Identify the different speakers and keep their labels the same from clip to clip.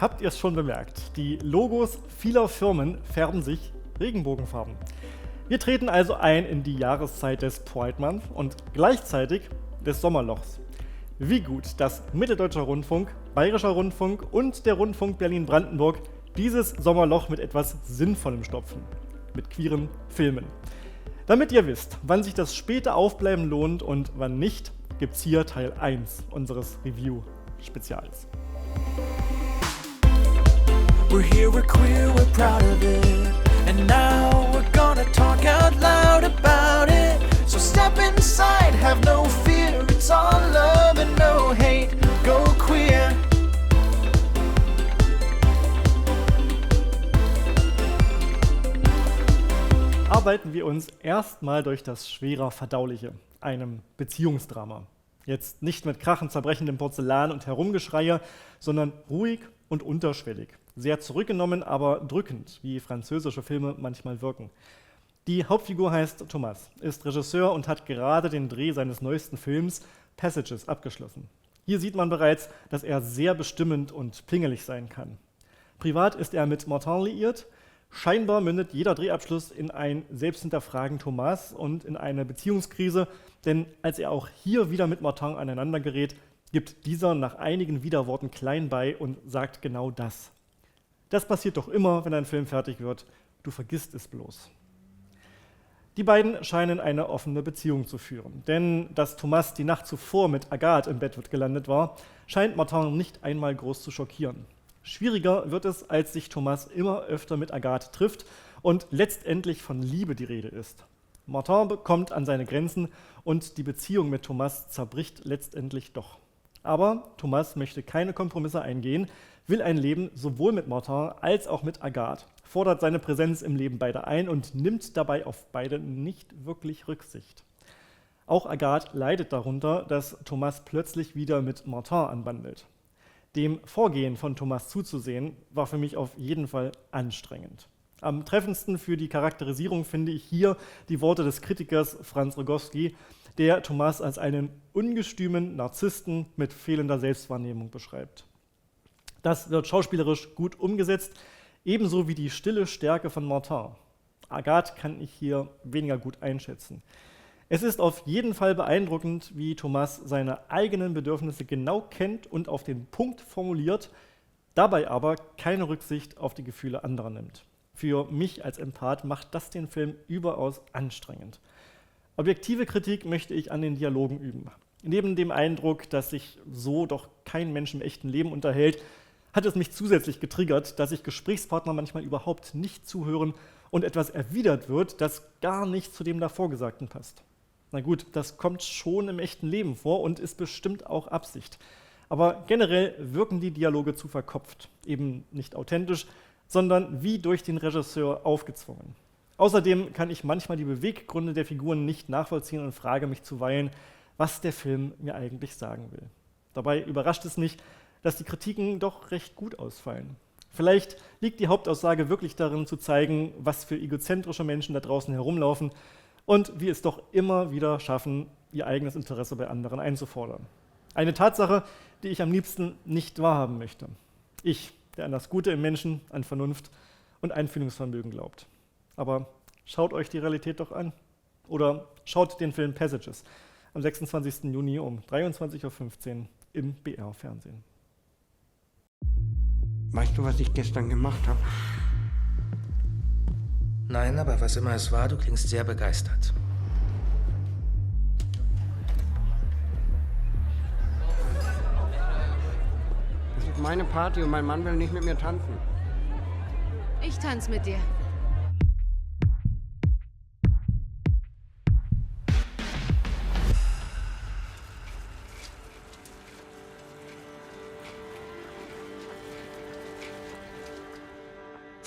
Speaker 1: habt ihr es schon bemerkt? Die Logos vieler Firmen färben sich regenbogenfarben. Wir treten also ein in die Jahreszeit des Pride Month und gleichzeitig des Sommerlochs. Wie gut, dass Mitteldeutscher Rundfunk, Bayerischer Rundfunk und der Rundfunk Berlin-Brandenburg dieses Sommerloch mit etwas Sinnvollem stopfen. Mit queeren Filmen. Damit ihr wisst, wann sich das späte Aufbleiben lohnt und wann nicht, gibt's hier Teil 1 unseres Review-Spezials.
Speaker 2: We're here, we're queer, we're proud of it. And now we're gonna talk out loud about it. So step inside, have no fear. It's all love and no hate. Go queer.
Speaker 1: Arbeiten wir uns erstmal durch das schwerer Verdauliche, einem Beziehungsdrama. Jetzt nicht mit krachend zerbrechendem Porzellan und Herumgeschreie, sondern ruhig und unterschwellig. Sehr zurückgenommen, aber drückend, wie französische Filme manchmal wirken. Die Hauptfigur heißt Thomas, ist Regisseur und hat gerade den Dreh seines neuesten Films Passages abgeschlossen. Hier sieht man bereits, dass er sehr bestimmend und pingelig sein kann. Privat ist er mit Martin liiert. Scheinbar mündet jeder Drehabschluss in ein Selbsthinterfragen Thomas und in eine Beziehungskrise, denn als er auch hier wieder mit Martin aneinander gerät, gibt dieser nach einigen Widerworten klein bei und sagt genau das. Das passiert doch immer, wenn ein Film fertig wird, du vergisst es bloß. Die beiden scheinen eine offene Beziehung zu führen, denn dass Thomas die Nacht zuvor mit Agathe im Bett gelandet war, scheint Martin nicht einmal groß zu schockieren. Schwieriger wird es, als sich Thomas immer öfter mit Agathe trifft und letztendlich von Liebe die Rede ist. Martin kommt an seine Grenzen und die Beziehung mit Thomas zerbricht letztendlich doch. Aber Thomas möchte keine Kompromisse eingehen, will ein Leben sowohl mit Martin als auch mit Agathe, fordert seine Präsenz im Leben beider ein und nimmt dabei auf beide nicht wirklich Rücksicht. Auch Agathe leidet darunter, dass Thomas plötzlich wieder mit Martin anbandelt. Dem Vorgehen von Thomas zuzusehen, war für mich auf jeden Fall anstrengend. Am treffendsten für die Charakterisierung finde ich hier die Worte des Kritikers Franz Rogowski, der Thomas als einen ungestümen Narzissten mit fehlender Selbstwahrnehmung beschreibt. Das wird schauspielerisch gut umgesetzt, ebenso wie die stille Stärke von Martin. Agathe kann ich hier weniger gut einschätzen. Es ist auf jeden Fall beeindruckend, wie Thomas seine eigenen Bedürfnisse genau kennt und auf den Punkt formuliert, dabei aber keine Rücksicht auf die Gefühle anderer nimmt. Für mich als Empath macht das den Film überaus anstrengend. Objektive Kritik möchte ich an den Dialogen üben. Neben dem Eindruck, dass sich so doch kein Mensch im echten Leben unterhält, hat es mich zusätzlich getriggert, dass sich Gesprächspartner manchmal überhaupt nicht zuhören und etwas erwidert wird, das gar nicht zu dem Davorgesagten passt. Na gut, das kommt schon im echten Leben vor und ist bestimmt auch Absicht. Aber generell wirken die Dialoge zu verkopft, eben nicht authentisch, sondern wie durch den Regisseur aufgezwungen. Außerdem kann ich manchmal die Beweggründe der Figuren nicht nachvollziehen und frage mich zuweilen, was der Film mir eigentlich sagen will. Dabei überrascht es mich, dass die Kritiken doch recht gut ausfallen. Vielleicht liegt die Hauptaussage wirklich darin, zu zeigen, was für egozentrische Menschen da draußen herumlaufen und wie es doch immer wieder schaffen, ihr eigenes Interesse bei anderen einzufordern. Eine Tatsache, die ich am liebsten nicht wahrhaben möchte. Ich, der an das Gute im Menschen, an Vernunft und Einfühlungsvermögen glaubt. Aber schaut euch die Realität doch an. Oder schaut den Film Passages am 26. Juni um 23:15 Uhr im BR-Fernsehen.
Speaker 3: Weißt du, was ich gestern gemacht habe?
Speaker 4: Nein, aber was immer es war, du klingst sehr begeistert.
Speaker 3: Das ist meine Party und mein Mann will nicht mit mir tanzen.
Speaker 5: Ich tanze mit dir.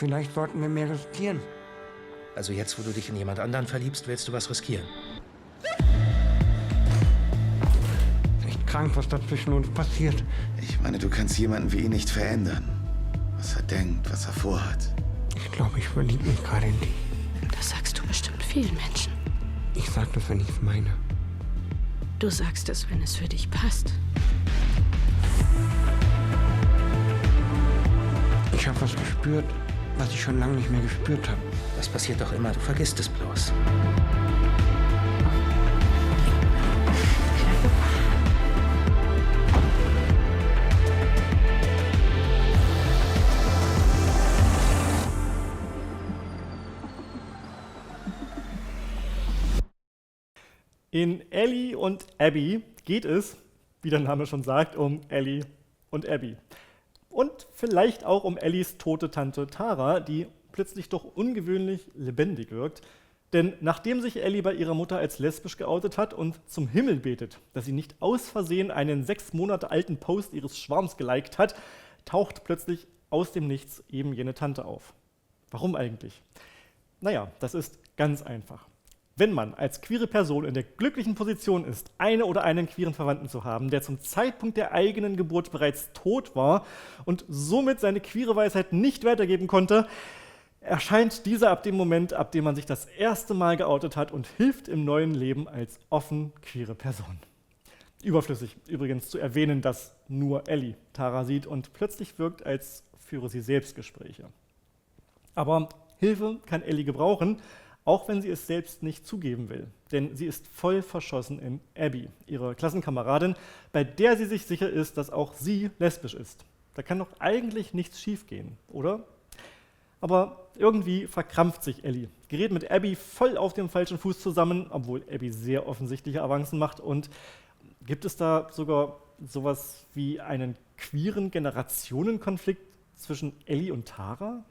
Speaker 3: Vielleicht sollten wir mehr riskieren.
Speaker 4: Also jetzt, wo du dich in jemand anderen verliebst, willst du was riskieren?
Speaker 3: Echt krank, was da zwischen uns passiert.
Speaker 6: Ich meine, du kannst jemanden wie ihn nicht verändern. Was er denkt, was er vorhat.
Speaker 3: Ich glaube, ich verliebe mich gerade in dich.
Speaker 5: Das sagst du bestimmt vielen Menschen.
Speaker 3: Ich sag das, wenn ich es meine.
Speaker 5: Du sagst es, wenn es für dich passt.
Speaker 3: Ich habe was gespürt, was ich schon lange nicht mehr gespürt habe.
Speaker 4: Das passiert doch immer, du vergisst es bloß.
Speaker 1: In Ellie und Abby geht es, wie der Name schon sagt, um Ellie und Abby. Und vielleicht auch um Ellies tote Tante Tara, die plötzlich doch ungewöhnlich lebendig wirkt. Denn nachdem sich Ellie bei ihrer Mutter als lesbisch geoutet hat und zum Himmel betet, dass sie nicht aus Versehen einen 6 Monate alten Post ihres Schwarms geliked hat, taucht plötzlich aus dem Nichts eben jene Tante auf. Warum eigentlich? Naja, das ist ganz einfach. Wenn man als queere Person in der glücklichen Position ist, eine oder einen queeren Verwandten zu haben, der zum Zeitpunkt der eigenen Geburt bereits tot war und somit seine queere Weisheit nicht weitergeben konnte, erscheint dieser ab dem Moment, ab dem man sich das erste Mal geoutet hat und hilft im neuen Leben als offen queere Person. Überflüssig übrigens zu erwähnen, dass nur Ellie Tara sieht und plötzlich wirkt, als führe sie Selbstgespräche. Aber Hilfe kann Ellie gebrauchen, auch wenn sie es selbst nicht zugeben will. Denn sie ist voll verschossen in Abby, ihre Klassenkameradin, bei der sie sich sicher ist, dass auch sie lesbisch ist. Da kann doch eigentlich nichts schiefgehen, oder? Aber irgendwie verkrampft sich Ellie, gerät mit Abby voll auf dem falschen Fuß zusammen, obwohl Abby sehr offensichtliche Avancen macht. Und gibt es da sogar sowas wie einen queeren Generationenkonflikt zwischen Ellie und Tara?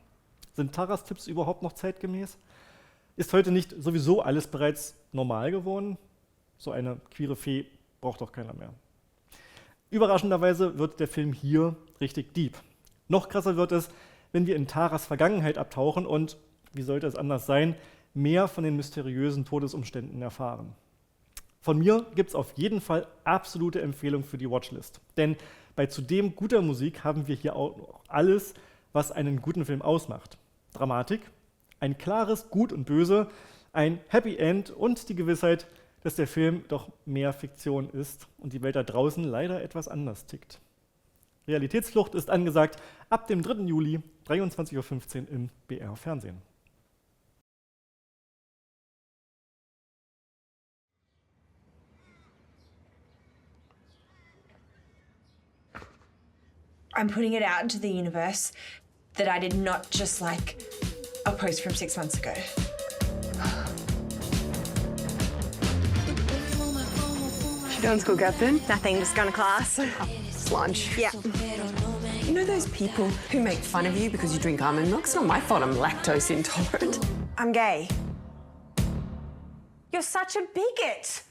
Speaker 1: Sind Taras Tipps überhaupt noch zeitgemäß? Ist heute nicht sowieso alles bereits normal geworden? So eine queere Fee braucht doch keiner mehr. Überraschenderweise wird der Film hier richtig deep. Noch krasser wird es, wenn wir in Taras Vergangenheit abtauchen und, wie sollte es anders sein, mehr von den mysteriösen Todesumständen erfahren. Von mir gibt es auf jeden Fall absolute Empfehlung für die Watchlist. Denn bei zudem guter Musik haben wir hier auch alles, was einen guten Film ausmacht. Dramatik, ein klares Gut und Böse, ein Happy End und die Gewissheit, dass der Film doch mehr Fiktion ist und die Welt da draußen leider etwas anders tickt. Realitätsflucht ist angesagt ab dem 3. Juli, 23:15 Uhr im BR Fernsehen.
Speaker 7: I'm putting it out into the universe that I did not just like a post from 6 months ago.
Speaker 8: You doing school captain?
Speaker 7: Nothing, just going to class.
Speaker 8: It's lunch.
Speaker 7: Yeah.
Speaker 8: You know those people who make fun of you because you drink almond milk? It's not my fault I'm lactose intolerant.
Speaker 7: I'm gay. You're such a bigot.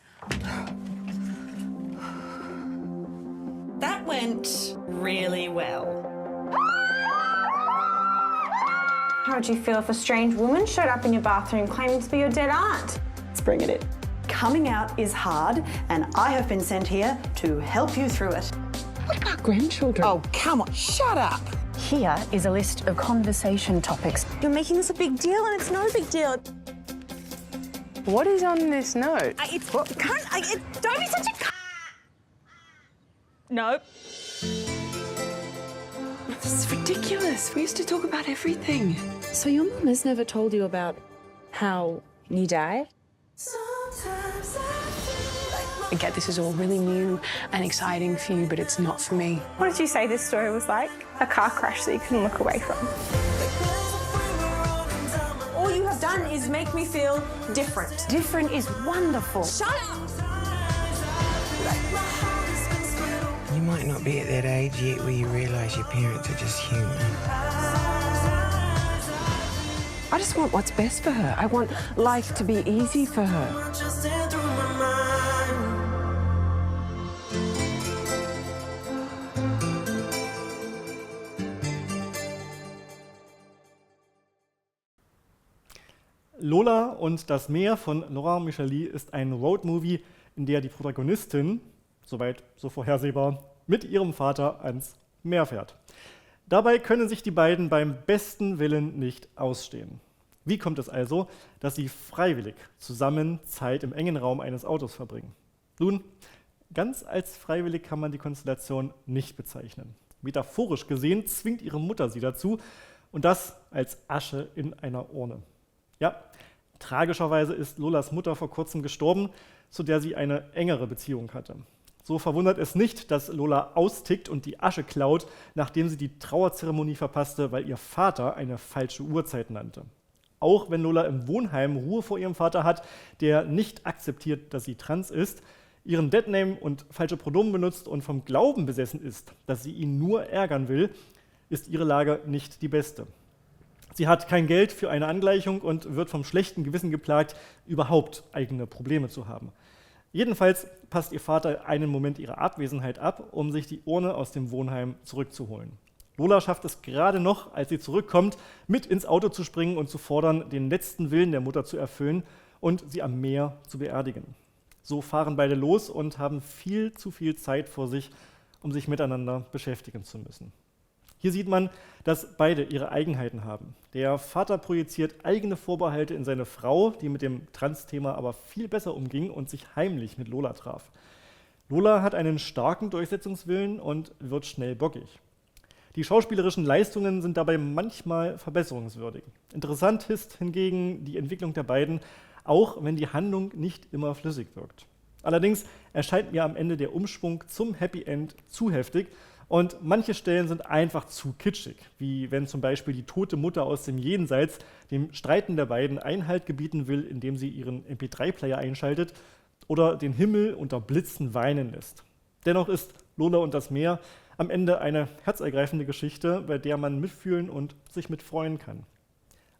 Speaker 9: That went really well.
Speaker 7: How would you feel if a strange woman showed up in your bathroom claiming to be your dead aunt?
Speaker 8: Let's bring it in.
Speaker 10: Coming out is hard, and I have been sent here to help you through it.
Speaker 8: What about grandchildren?
Speaker 9: Oh, come on, shut up.
Speaker 10: Here is a list of conversation topics.
Speaker 7: You're making this a big deal, and it's not a big deal.
Speaker 8: What is on this note?
Speaker 7: Don't be such a... Nope.
Speaker 8: This is ridiculous. We used to talk about everything.
Speaker 5: So your mum has never told you about how you died?
Speaker 8: I get this is all really new and exciting for you, but it's not for me.
Speaker 7: What did you say this story was like? A car crash that you couldn't look away from. All you have done is make me feel different.
Speaker 10: Different is wonderful.
Speaker 7: Shut up!
Speaker 11: You might not be at that age yet where you realise your parents are just human.
Speaker 8: I just want what's best for her. I want life to be easy for her.
Speaker 1: Lola und das Meer von Laurent Micheli ist ein Roadmovie, in der die Protagonistin, soweit so vorhersehbar, mit ihrem Vater ans Meer fährt. Dabei können sich die beiden beim besten Willen nicht ausstehen. Wie kommt es also, dass sie freiwillig zusammen Zeit im engen Raum eines Autos verbringen? Nun, ganz als freiwillig kann man die Konstellation nicht bezeichnen. Metaphorisch gesehen zwingt ihre Mutter sie dazu und das als Asche in einer Urne. Ja, tragischerweise ist Lolas Mutter vor kurzem gestorben, zu der sie eine engere Beziehung hatte. So verwundert es nicht, dass Lola austickt und die Asche klaut, nachdem sie die Trauerzeremonie verpasste, weil ihr Vater eine falsche Uhrzeit nannte. Auch wenn Lola im Wohnheim Ruhe vor ihrem Vater hat, der nicht akzeptiert, dass sie trans ist, ihren Deadname und falsche Pronomen benutzt und vom Glauben besessen ist, dass sie ihn nur ärgern will, ist ihre Lage nicht die beste. Sie hat kein Geld für eine Angleichung und wird vom schlechten Gewissen geplagt, überhaupt eigene Probleme zu haben. Jedenfalls passt ihr Vater einen Moment ihrer Abwesenheit ab, um sich die Urne aus dem Wohnheim zurückzuholen. Lola schafft es gerade noch, als sie zurückkommt, mit ins Auto zu springen und zu fordern, den letzten Willen der Mutter zu erfüllen und sie am Meer zu beerdigen. So fahren beide los und haben viel zu viel Zeit vor sich, um sich miteinander beschäftigen zu müssen. Hier sieht man, dass beide ihre Eigenheiten haben. Der Vater projiziert eigene Vorbehalte in seine Frau, die mit dem Trans-Thema aber viel besser umging und sich heimlich mit Lola traf. Lola hat einen starken Durchsetzungswillen und wird schnell bockig. Die schauspielerischen Leistungen sind dabei manchmal verbesserungswürdig. Interessant ist hingegen die Entwicklung der beiden, auch wenn die Handlung nicht immer flüssig wirkt. Allerdings erscheint mir am Ende der Umschwung zum Happy End zu heftig und manche Stellen sind einfach zu kitschig, wie wenn zum Beispiel die tote Mutter aus dem Jenseits dem Streiten der beiden Einhalt gebieten will, indem sie ihren MP3-Player einschaltet oder den Himmel unter Blitzen weinen lässt. Dennoch ist Lola und das Meer am Ende eine herzergreifende Geschichte, bei der man mitfühlen und sich mitfreuen kann.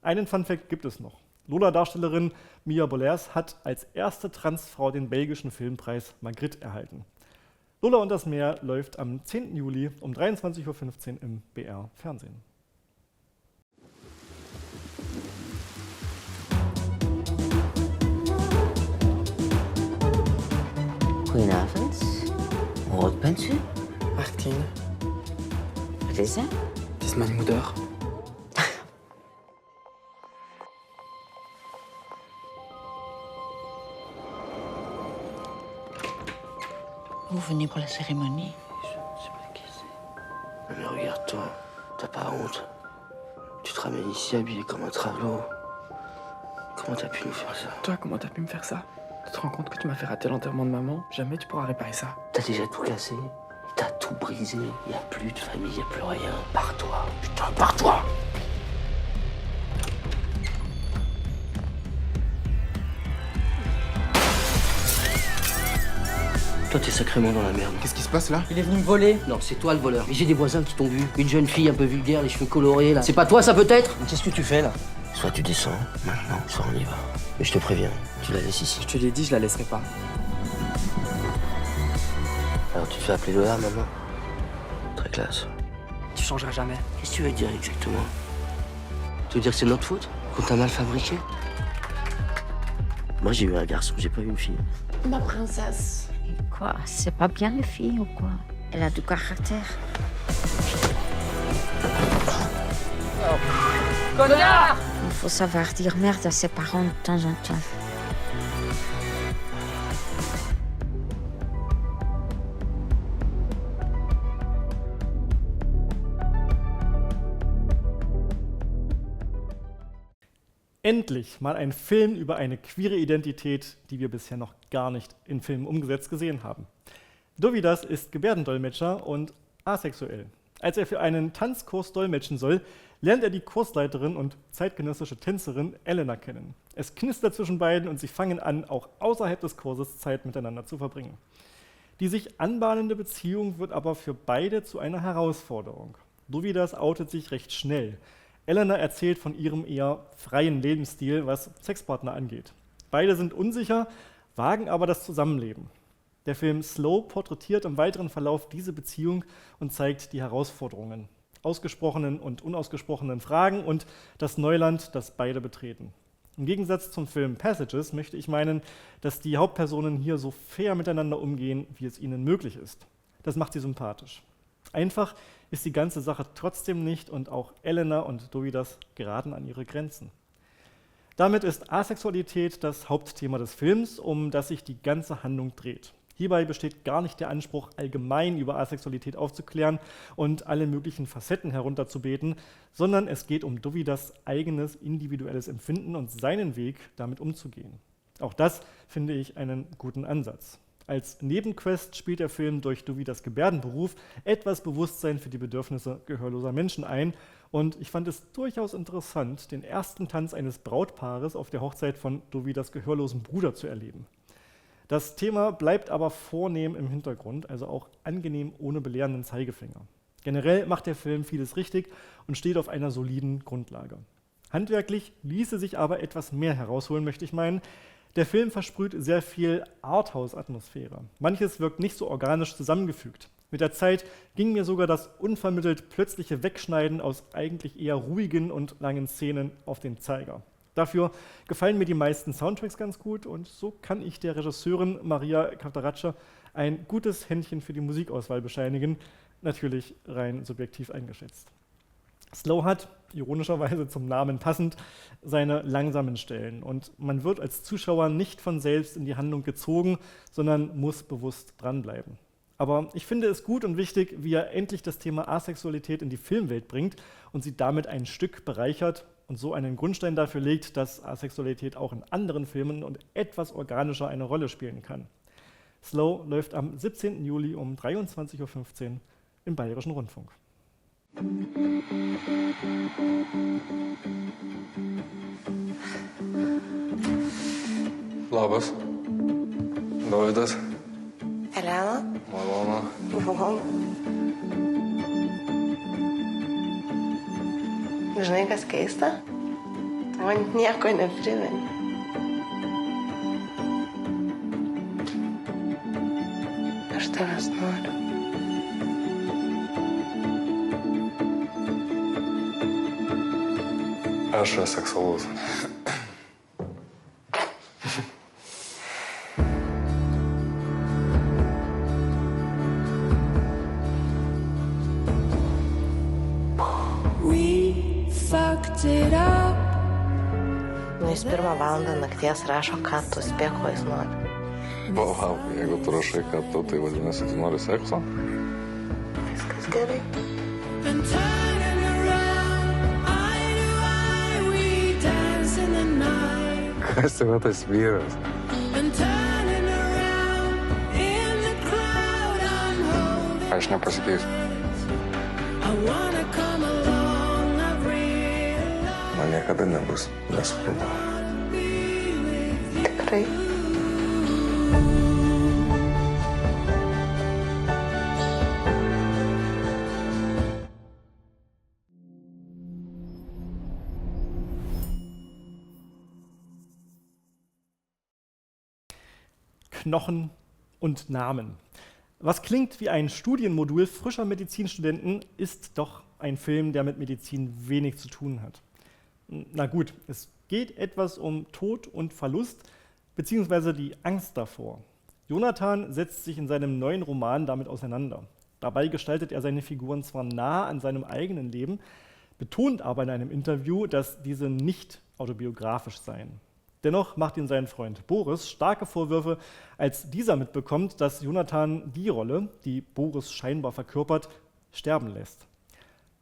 Speaker 1: Einen Funfact gibt es noch. Lola-Darstellerin Mia Bollers hat als erste Transfrau den belgischen Filmpreis Magritte erhalten. Lola und das Meer läuft am 10. Juli um 23:15 Uhr im BR Fernsehen.
Speaker 12: Goedenavond. Wat bent u?
Speaker 11: 18.
Speaker 12: Wat is dat?
Speaker 11: Het is mijn moeder.
Speaker 12: Vous venez pour la cérémonie?
Speaker 11: Je ne sais pas qui c'est. Mais regarde-toi, t'as pas honte. Tu te ramènes ici habillé comme un travelot. Comment t'as pu nous faire ça?
Speaker 13: Toi, comment t'as pu me faire ça? Tu te rends compte que tu m'as fait rater l'enterrement de maman? Jamais tu pourras réparer ça.
Speaker 11: T'as déjà tout cassé. T'as tout brisé. Y a plus de famille, y a plus rien. Pars-toi. Putain, pars-toi. Toi, t'es sacrément dans la merde.
Speaker 13: Qu'est-ce qui se passe là?
Speaker 11: Il est venu me voler? Non, c'est toi le voleur. Mais j'ai des voisins qui t'ont vu. Une jeune fille un peu vulgaire, les cheveux colorés là. C'est pas toi ça peut-être? Mais qu'est-ce que tu fais là? Soit tu descends, maintenant, soit on y va. Mais je te préviens, tu la laisses ici.
Speaker 13: Je te l'ai dit, je la laisserai pas.
Speaker 11: Alors tu te fais appeler Lola maintenant? Très classe.
Speaker 13: Tu changeras jamais.
Speaker 11: Qu'est-ce que tu veux dire exactement? Tu veux dire que c'est notre faute? Qu'on t'a mal fabriqué? Moi j'ai eu un garçon, j'ai pas eu une fille.
Speaker 5: Ma princesse.
Speaker 12: Quoi? C'est pas bien les filles ou quoi? Elle a du caractère.
Speaker 13: Connard!
Speaker 12: Il faut savoir dire merde à ses parents de temps en temps.
Speaker 1: Endlich mal ein Film über eine queere Identität, die wir bisher noch gar nicht in Filmen umgesetzt gesehen haben. Dovidas ist Gebärdendolmetscher und asexuell. Als er für einen Tanzkurs dolmetschen soll, lernt er die Kursleiterin und zeitgenössische Tänzerin Elena kennen. Es knistert zwischen beiden und sie fangen an, auch außerhalb des Kurses Zeit miteinander zu verbringen. Die sich anbahnende Beziehung wird aber für beide zu einer Herausforderung. Dovidas outet sich recht schnell. Elena erzählt von ihrem eher freien Lebensstil, was Sexpartner angeht. Beide sind unsicher, wagen aber das Zusammenleben. Der Film Slow porträtiert im weiteren Verlauf diese Beziehung und zeigt die Herausforderungen, ausgesprochenen und unausgesprochenen Fragen und das Neuland, das beide betreten. Im Gegensatz zum Film Passages möchte ich meinen, dass die Hauptpersonen hier so fair miteinander umgehen, wie es ihnen möglich ist. Das macht sie sympathisch. Einfach ist die ganze Sache trotzdem nicht und auch Elena und Dovidas geraten an ihre Grenzen. Damit ist Asexualität das Hauptthema des Films, um das sich die ganze Handlung dreht. Hierbei besteht gar nicht der Anspruch, allgemein über Asexualität aufzuklären und alle möglichen Facetten herunterzubeten, sondern es geht um Dovidas eigenes individuelles Empfinden und seinen Weg, damit umzugehen. Auch das finde ich einen guten Ansatz. Als Nebenquest spielt der Film durch Dovidas Gebärdenberuf etwas Bewusstsein für die Bedürfnisse gehörloser Menschen ein und ich fand es durchaus interessant, den ersten Tanz eines Brautpaares auf der Hochzeit von Dovidas gehörlosen Bruder zu erleben. Das Thema bleibt aber vornehm im Hintergrund, also auch angenehm ohne belehrenden Zeigefinger. Generell macht der Film vieles richtig und steht auf einer soliden Grundlage. Handwerklich ließe sich aber etwas mehr herausholen, möchte ich meinen. Der Film versprüht sehr viel Arthouse-Atmosphäre. Manches wirkt nicht so organisch zusammengefügt. Mit der Zeit ging mir sogar das unvermittelt plötzliche Wegschneiden aus eigentlich eher ruhigen und langen Szenen auf den Zeiger. Dafür gefallen mir die meisten Soundtracks ganz gut und so kann ich der Regisseurin Maria Cavaratça ein gutes Händchen für die Musikauswahl bescheinigen, natürlich rein subjektiv eingeschätzt. Slow hat, ironischerweise zum Namen passend, seine langsamen Stellen und man wird als Zuschauer nicht von selbst in die Handlung gezogen, sondern muss bewusst dranbleiben. Aber ich finde es gut und wichtig, wie er endlich das Thema Asexualität in die Filmwelt bringt und sie damit ein Stück bereichert und so einen Grundstein dafür legt, dass Asexualität auch in anderen Filmen und etwas organischer eine Rolle spielen kann. Slow läuft am 17. Juli um 23:15 Uhr im Bayerischen Rundfunk.
Speaker 14: Labas. Dovydas.
Speaker 15: Elena.
Speaker 14: Malonu.
Speaker 15: Malonu. Žinai, kas keista? Tai man nieko neprimeni. Aš tavęs noriu.
Speaker 14: Aš aseksualus.
Speaker 15: Nu, jis 1 valandą nakties rašo, ką tu spėk, ko jis nori.
Speaker 14: Wow, jeigu tu rašai, ką tu, tai vadinasi, tu nori sekso?
Speaker 15: Viskas gerai.
Speaker 14: Kas yra tas vyras? Aš nepasikeisiu. Man niekada nebus neskubu.
Speaker 15: Tikrai.
Speaker 1: Knochen und Namen. Was klingt wie ein Studienmodul frischer Medizinstudenten, ist doch ein Film, der mit Medizin wenig zu tun hat. Na gut, es geht etwas um Tod und Verlust, beziehungsweise die Angst davor. Jonathan setzt sich in seinem neuen Roman damit auseinander. Dabei gestaltet er seine Figuren zwar nah an seinem eigenen Leben, betont aber in einem Interview, dass diese nicht autobiografisch seien. Dennoch macht ihn sein Freund Boris starke Vorwürfe, als dieser mitbekommt, dass Jonathan die Rolle, die Boris scheinbar verkörpert, sterben lässt.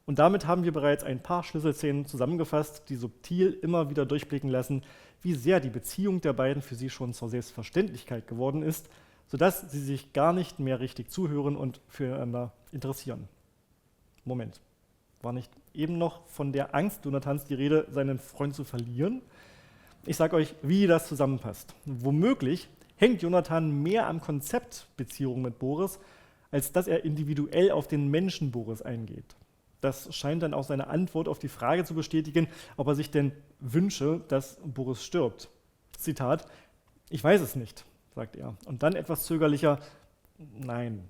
Speaker 1: Und damit haben wir bereits ein paar Schlüsselszenen zusammengefasst, die subtil immer wieder durchblicken lassen, wie sehr die Beziehung der beiden für sie schon zur Selbstverständlichkeit geworden ist, sodass sie sich gar nicht mehr richtig zuhören und füreinander interessieren. Moment, war nicht eben noch von der Angst Jonathans die Rede, seinen Freund zu verlieren? Ich sage euch, wie das zusammenpasst. Womöglich hängt Jonathan mehr am Konzept Beziehung mit Boris, als dass er individuell auf den Menschen Boris eingeht. Das scheint dann auch seine Antwort auf die Frage zu bestätigen, ob er sich denn wünsche, dass Boris stirbt. Zitat: Ich weiß es nicht, sagt er. Und dann etwas zögerlicher: Nein.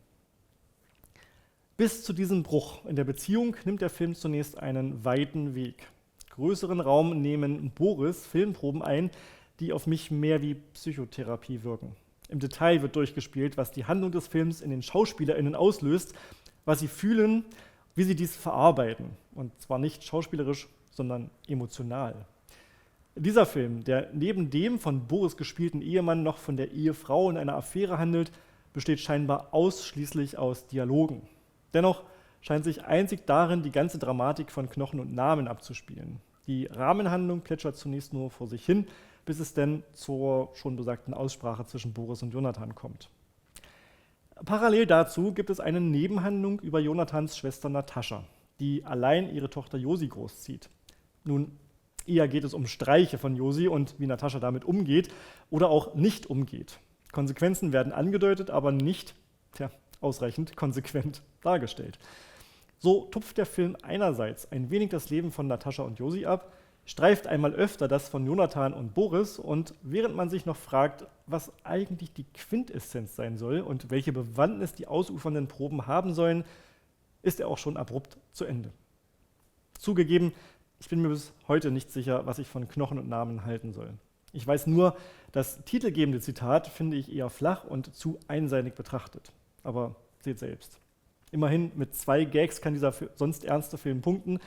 Speaker 1: Bis zu diesem Bruch in der Beziehung nimmt der Film zunächst einen weiten Weg. Größeren Raum nehmen Boris Filmproben ein, die auf mich mehr wie Psychotherapie wirken. Im Detail wird durchgespielt, was die Handlung des Films in den SchauspielerInnen auslöst, was sie fühlen, wie sie dies verarbeiten. Und zwar nicht schauspielerisch, sondern emotional. Dieser Film, der neben dem von Boris gespielten Ehemann noch von der Ehefrau in einer Affäre handelt, besteht scheinbar ausschließlich aus Dialogen. Dennoch scheint sich einzig darin die ganze Dramatik von Knochen und Namen abzuspielen. Die Rahmenhandlung plätschert zunächst nur vor sich hin, bis es denn zur schon besagten Aussprache zwischen Boris und Jonathan kommt. Parallel dazu gibt es eine Nebenhandlung über Jonathans Schwester Natascha, die allein ihre Tochter Josie großzieht. Nun, eher geht es um Streiche von Josie und wie Natascha damit umgeht oder auch nicht umgeht. Konsequenzen werden angedeutet, aber nicht ausreichend konsequent dargestellt. So tupft der Film einerseits ein wenig das Leben von Natascha und Josie ab, streift einmal öfter das von Jonathan und Boris und während man sich noch fragt, was eigentlich die Quintessenz sein soll und welche Bewandtnis die ausufernden Proben haben sollen, ist er auch schon abrupt zu Ende. Zugegeben, ich bin mir bis heute nicht sicher, was ich von Knochen und Namen halten soll. Ich weiß nur, das titelgebende Zitat finde ich eher flach und zu einseitig betrachtet. Aber seht selbst. Immerhin mit 2 Gags kann dieser sonst ernste Film punkten.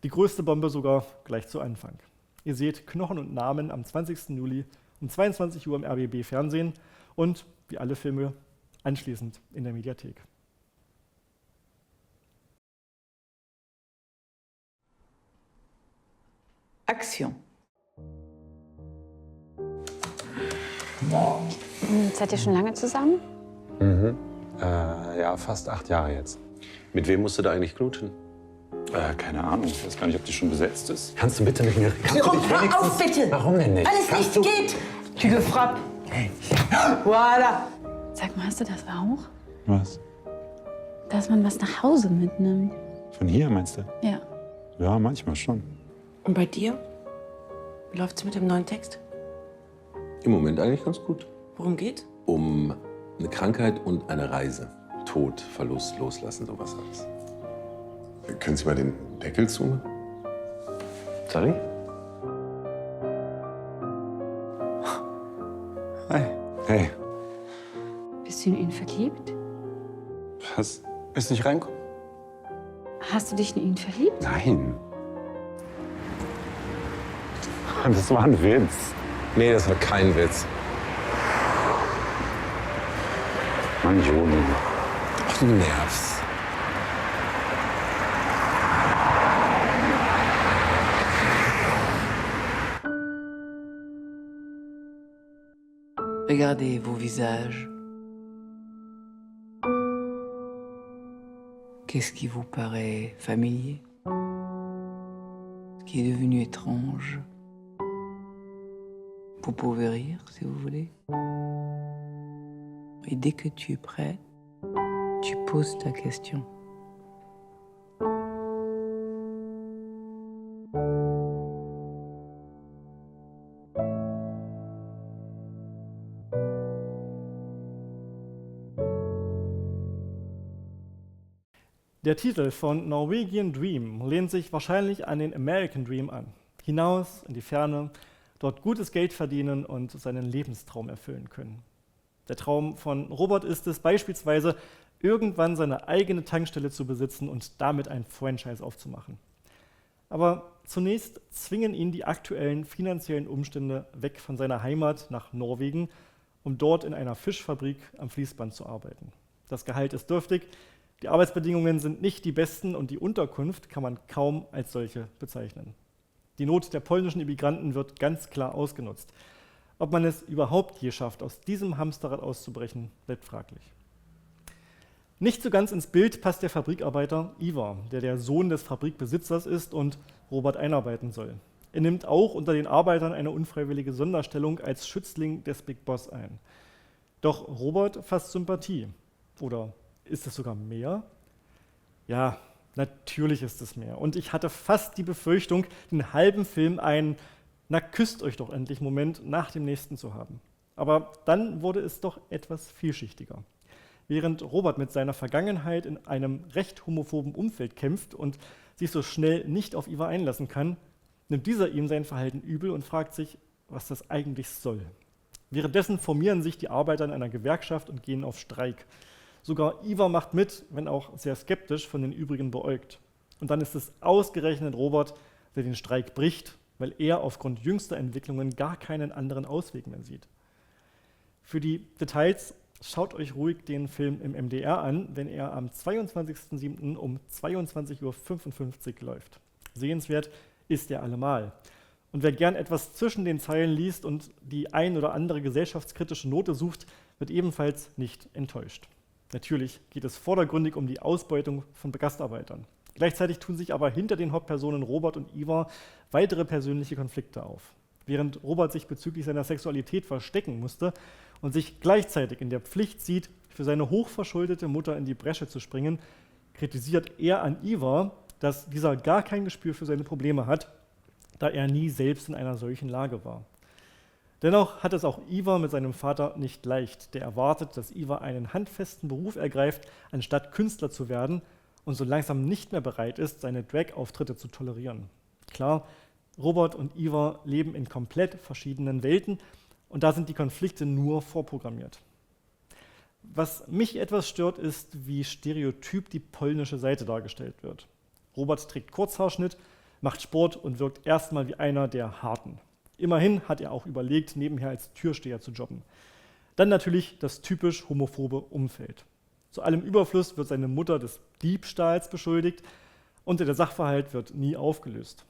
Speaker 1: Die größte Bombe sogar gleich zu Anfang. Ihr seht Knochen und Namen am 20. Juli um 22 Uhr im RBB Fernsehen und wie alle Filme anschließend in der Mediathek.
Speaker 9: Action.
Speaker 12: Seid ihr schon lange zusammen?
Speaker 14: Ja, fast 8 Jahre jetzt.
Speaker 16: Mit wem musst du da eigentlich knutschen?
Speaker 14: Keine Ahnung, ich weiß gar nicht, ob die schon besetzt ist.
Speaker 16: Kannst du bitte mit mir...
Speaker 9: Hör auf, bitte!
Speaker 14: Warum denn nicht?
Speaker 9: Weil es
Speaker 14: Kannst
Speaker 9: nicht geht! Tu le frappes. Voilà.
Speaker 12: Sag mal, hast du das auch?
Speaker 14: Was?
Speaker 12: Dass man was nach Hause mitnimmt.
Speaker 14: Von hier, meinst du?
Speaker 12: Ja.
Speaker 14: Ja, manchmal schon.
Speaker 8: Und bei dir? Wie läuft's mit dem neuen Text?
Speaker 16: Im Moment eigentlich ganz gut.
Speaker 8: Worum geht?
Speaker 16: Um eine Krankheit und eine Reise. Tod, Verlust, Loslassen, sowas alles.
Speaker 14: Können Sie mal den Deckel zumachen?
Speaker 16: Sorry?
Speaker 14: Hi. Hey.
Speaker 12: Bist du in ihn verliebt?
Speaker 14: Was? Willst du nicht reinkommen?
Speaker 12: Hast du dich in ihn verliebt?
Speaker 14: Nein. Das war ein Witz.
Speaker 16: Nee, das war kein Witz.
Speaker 14: Mann, Joni.
Speaker 16: Ach, du nervst.
Speaker 8: Regardez vos visages. Qu'est-ce qui vous paraît familier? Ce qui est devenu étrange? Vous pouvez rire si vous voulez. Et dès que tu es prêt, tu poses ta question.
Speaker 1: Der Titel von Norwegian Dream lehnt sich wahrscheinlich an den American Dream an. Hinaus in die Ferne, dort gutes Geld verdienen und seinen Lebenstraum erfüllen können. Der Traum von Robert ist es beispielsweise, irgendwann seine eigene Tankstelle zu besitzen und damit ein Franchise aufzumachen. Aber zunächst zwingen ihn die aktuellen finanziellen Umstände weg von seiner Heimat nach Norwegen, um dort in einer Fischfabrik am Fließband zu arbeiten. Das Gehalt ist dürftig, die Arbeitsbedingungen sind nicht die besten und die Unterkunft kann man kaum als solche bezeichnen. Die Not der polnischen Immigranten wird ganz klar ausgenutzt. Ob man es überhaupt je schafft, aus diesem Hamsterrad auszubrechen, bleibt fraglich. Nicht so ganz ins Bild passt der Fabrikarbeiter Ivar, der Sohn des Fabrikbesitzers ist und Robert einarbeiten soll. Er nimmt auch unter den Arbeitern eine unfreiwillige Sonderstellung als Schützling des Big Boss ein. Doch Robert fasst Sympathie. Oder ist es sogar mehr? Ja, natürlich ist es mehr. Und ich hatte fast die Befürchtung, den halben Film einen "Na, küsst euch doch endlich" Moment nach dem nächsten zu haben. Aber dann wurde es doch etwas vielschichtiger. Während Robert mit seiner Vergangenheit in einem recht homophoben Umfeld kämpft und sich so schnell nicht auf Ivar einlassen kann, nimmt dieser ihm sein Verhalten übel und fragt sich, was das eigentlich soll. Währenddessen formieren sich die Arbeiter in einer Gewerkschaft und gehen auf Streik. Sogar Ivar macht mit, wenn auch sehr skeptisch, von den übrigen beäugt. Und dann ist es ausgerechnet Robert, der den Streik bricht, weil er aufgrund jüngster Entwicklungen gar keinen anderen Ausweg mehr sieht. Für die Details Schaut euch ruhig den Film im MDR an, wenn er am 22.07. um 22.55 Uhr läuft. Sehenswert ist er allemal. Und wer gern etwas zwischen den Zeilen liest und die ein oder andere gesellschaftskritische Note sucht, wird ebenfalls nicht enttäuscht. Natürlich geht es vordergründig um die Ausbeutung von Gastarbeitern. Gleichzeitig tun sich aber hinter den Hauptpersonen Robert und Ivar weitere persönliche Konflikte auf. Während Robert sich bezüglich seiner Sexualität verstecken musste und sich gleichzeitig in der Pflicht sieht, für seine hochverschuldete Mutter in die Bresche zu springen, kritisiert er an Ivar, dass dieser gar kein Gespür für seine Probleme hat, da er nie selbst in einer solchen Lage war. Dennoch hat es auch Ivar mit seinem Vater nicht leicht, der erwartet, dass Ivar einen handfesten Beruf ergreift, anstatt Künstler zu werden und so langsam nicht mehr bereit ist, seine Drag-Auftritte zu tolerieren. Klar, Robert und Ivar leben in komplett verschiedenen Welten und da sind die Konflikte nur vorprogrammiert. Was mich etwas stört, ist, wie stereotyp die polnische Seite dargestellt wird. Robert trägt Kurzhaarschnitt, macht Sport und wirkt erstmal wie einer der Harten. Immerhin hat er auch überlegt, nebenher als Türsteher zu jobben. Dann natürlich das typisch homophobe Umfeld. Zu allem Überfluss wird seine Mutter des Diebstahls beschuldigt und der Sachverhalt wird nie aufgelöst.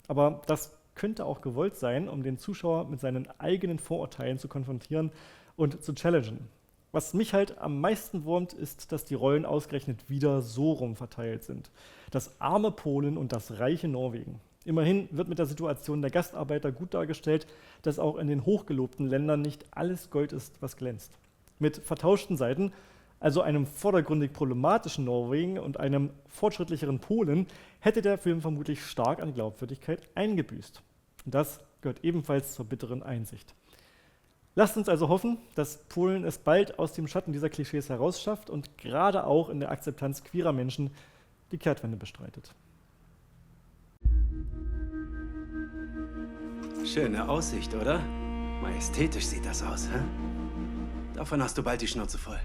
Speaker 1: Aber das könnte auch gewollt sein, um den Zuschauer mit seinen eigenen Vorurteilen zu konfrontieren und zu challengen. Was mich halt am meisten wurmt, ist, dass die Rollen ausgerechnet wieder so rum verteilt sind. Das arme Polen und das reiche Norwegen. Immerhin wird mit der Situation der Gastarbeiter gut dargestellt, dass auch in den hochgelobten Ländern nicht alles Gold ist, was glänzt. Mit vertauschten Seiten, also einem vordergründig problematischen Norwegen und einem fortschrittlicheren Polen, hätte der Film vermutlich stark an Glaubwürdigkeit eingebüßt. Und das gehört ebenfalls zur bitteren Einsicht. Lasst uns also hoffen, dass Polen es bald aus dem Schatten dieser Klischees herausschafft und gerade auch in der Akzeptanz queerer Menschen die Kehrtwende bestreitet.
Speaker 17: Schöne Aussicht, oder? Majestätisch sieht das aus, hä? Davon hast du bald die Schnauze voll.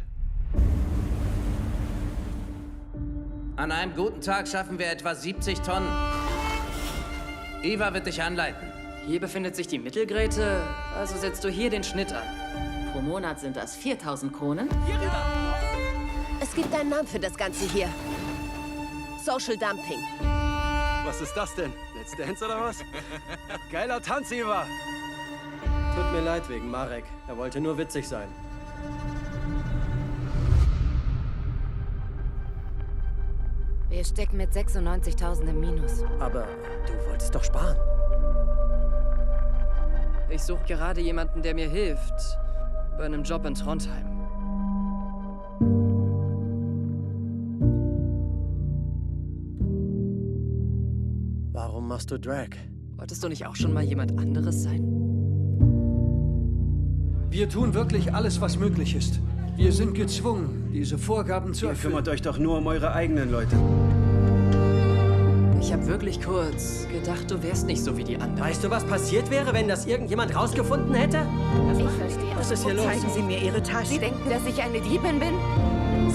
Speaker 18: An einem guten Tag schaffen wir etwa 70 Tonnen. Ivar wird dich anleiten.
Speaker 19: Hier befindet sich die Mittelgräte, also setzt du hier den Schnitt an.
Speaker 20: Pro Monat sind das 4.000 Kronen.
Speaker 19: Hier rüber!
Speaker 20: Es gibt einen Namen für das Ganze hier. Social Dumping.
Speaker 17: Was ist das denn? Let's Dance oder was? Geiler Tanz, Ivar!
Speaker 21: Tut mir leid wegen Marek. Er wollte nur witzig sein.
Speaker 12: Wir stecken mit 96.000 im Minus.
Speaker 21: Aber du wolltest doch sparen.
Speaker 19: Ich suche gerade jemanden, der mir hilft. Bei einem Job in Trondheim.
Speaker 21: Warum machst du Drag?
Speaker 19: Wolltest du nicht auch schon mal jemand anderes sein?
Speaker 3: Wir tun wirklich alles, was möglich ist. Wir sind gezwungen, diese Vorgaben zu erfüllen.
Speaker 17: Ihr kümmert euch doch nur um eure eigenen Leute.
Speaker 19: Ich habe wirklich kurz gedacht, du wärst nicht so wie die anderen.
Speaker 21: Weißt du, was passiert wäre, wenn das irgendjemand rausgefunden hätte?
Speaker 12: Ich verstehe.
Speaker 21: Was ist hier los?
Speaker 20: Zeigen Sie mir Ihre Tasche.
Speaker 12: Sie denken, dass ich eine Diebin bin?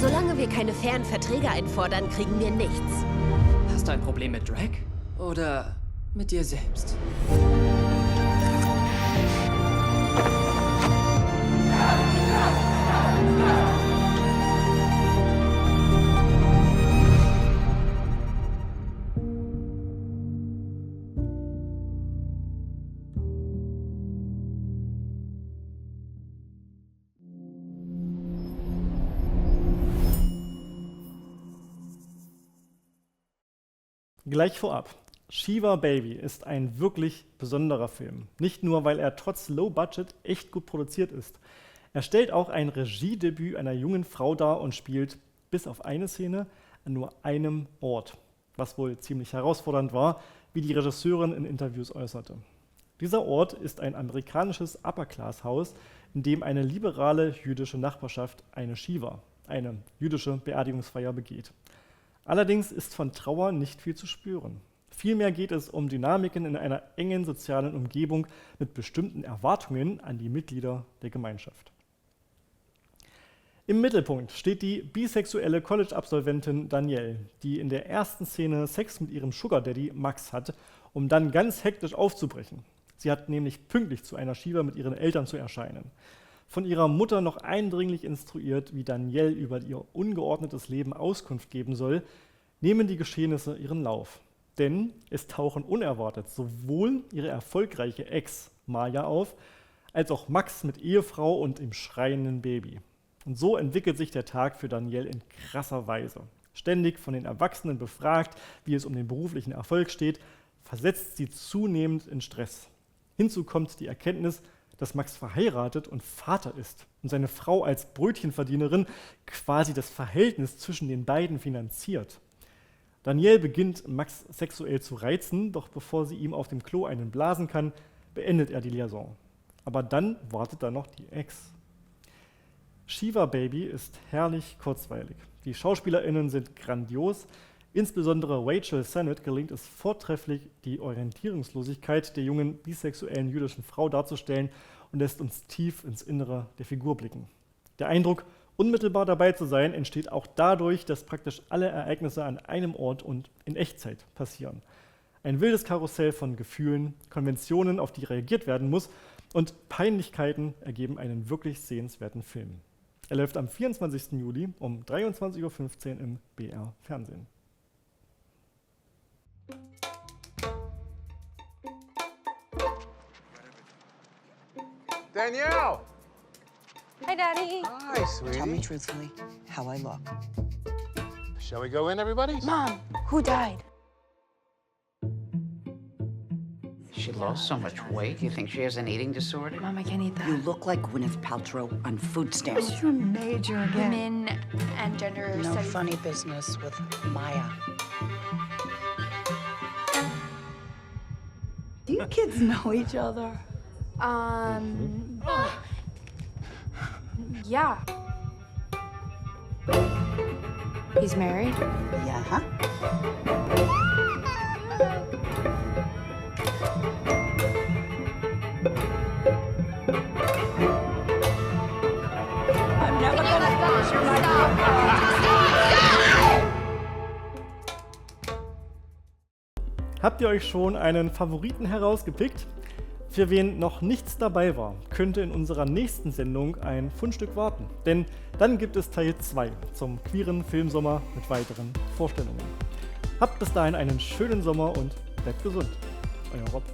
Speaker 20: Solange wir keine fairen Verträge einfordern, kriegen wir nichts.
Speaker 19: Hast du ein Problem mit Drag? Oder mit dir selbst?
Speaker 1: Gleich vorab, Shiva Baby ist ein wirklich besonderer Film. Nicht nur, weil er trotz Low Budget echt gut produziert ist. Er stellt auch ein Regiedebüt einer jungen Frau dar und spielt, bis auf eine Szene, an nur einem Ort. Was wohl ziemlich herausfordernd war, wie die Regisseurin in Interviews äußerte. Dieser Ort ist ein amerikanisches Upper-Class-Haus, in dem eine liberale jüdische Nachbarschaft eine Shiva, eine jüdische Beerdigungsfeier, begeht. Allerdings ist von Trauer nicht viel zu spüren. Vielmehr geht es um Dynamiken in einer engen sozialen Umgebung mit bestimmten Erwartungen an die Mitglieder der Gemeinschaft. Im Mittelpunkt steht die bisexuelle College-Absolventin Danielle, die in der ersten Szene Sex mit ihrem Sugar Daddy Max hat, um dann ganz hektisch aufzubrechen. Sie hat nämlich pünktlich zu einer Shiva mit ihren Eltern zu erscheinen. von ihrer Mutter noch eindringlich instruiert, wie Danielle über ihr ungeordnetes Leben Auskunft geben soll, nehmen die Geschehnisse ihren Lauf. Denn es tauchen unerwartet sowohl ihre erfolgreiche Ex Maya auf, als auch Max mit Ehefrau und dem schreienden Baby. Und so entwickelt sich der Tag für Danielle in krasser Weise. Ständig von den Erwachsenen befragt, wie es um den beruflichen Erfolg steht, versetzt sie zunehmend in Stress. Hinzu kommt die Erkenntnis, dass Max verheiratet und Vater ist und seine Frau als Brötchenverdienerin quasi das Verhältnis zwischen den beiden finanziert. Danielle beginnt Max sexuell zu reizen, doch bevor sie ihm auf dem Klo einen blasen kann, beendet er die Liaison. Aber dann wartet da noch die Ex. Shiva Baby ist herrlich kurzweilig. Die SchauspielerInnen sind grandios. Insbesondere Rachel Sennett gelingt es vortrefflich, die Orientierungslosigkeit der jungen bisexuellen jüdischen Frau darzustellen und lässt uns tief ins Innere der Figur blicken. Der Eindruck, unmittelbar dabei zu sein, entsteht auch dadurch, dass praktisch alle Ereignisse an einem Ort und in Echtzeit passieren. Ein wildes Karussell von Gefühlen, Konventionen, auf die reagiert werden muss, und Peinlichkeiten ergeben einen wirklich sehenswerten Film. Er läuft am 24. Juli um 23:15 Uhr im BR Fernsehen.
Speaker 2: Danielle!
Speaker 22: Hi, Daddy.
Speaker 2: Hi, sweetie.
Speaker 22: Tell me
Speaker 2: truthfully how I look. Shall we go in, everybody?
Speaker 22: Mom, who died?
Speaker 23: She lost so much weight. You think she has an eating disorder?
Speaker 22: Mom, I can't eat that.
Speaker 24: You look like Gwyneth Paltrow on food stamps.
Speaker 22: What's your major again?
Speaker 24: Women
Speaker 22: and gender
Speaker 24: No
Speaker 22: studies.
Speaker 24: funny business with Maya.
Speaker 22: Do you kids know each other? Yeah. He's married?
Speaker 24: Yeah.
Speaker 22: I'm never gonna finish your
Speaker 1: Habt ihr euch schon einen Favoriten herausgepickt? Für wen noch nichts dabei war, könnte in unserer nächsten Sendung ein Fundstück warten. Denn dann gibt es Teil 2 zum queeren Filmsommer mit weiteren Vorstellungen. Habt bis dahin einen schönen Sommer und bleibt gesund. Euer Rob.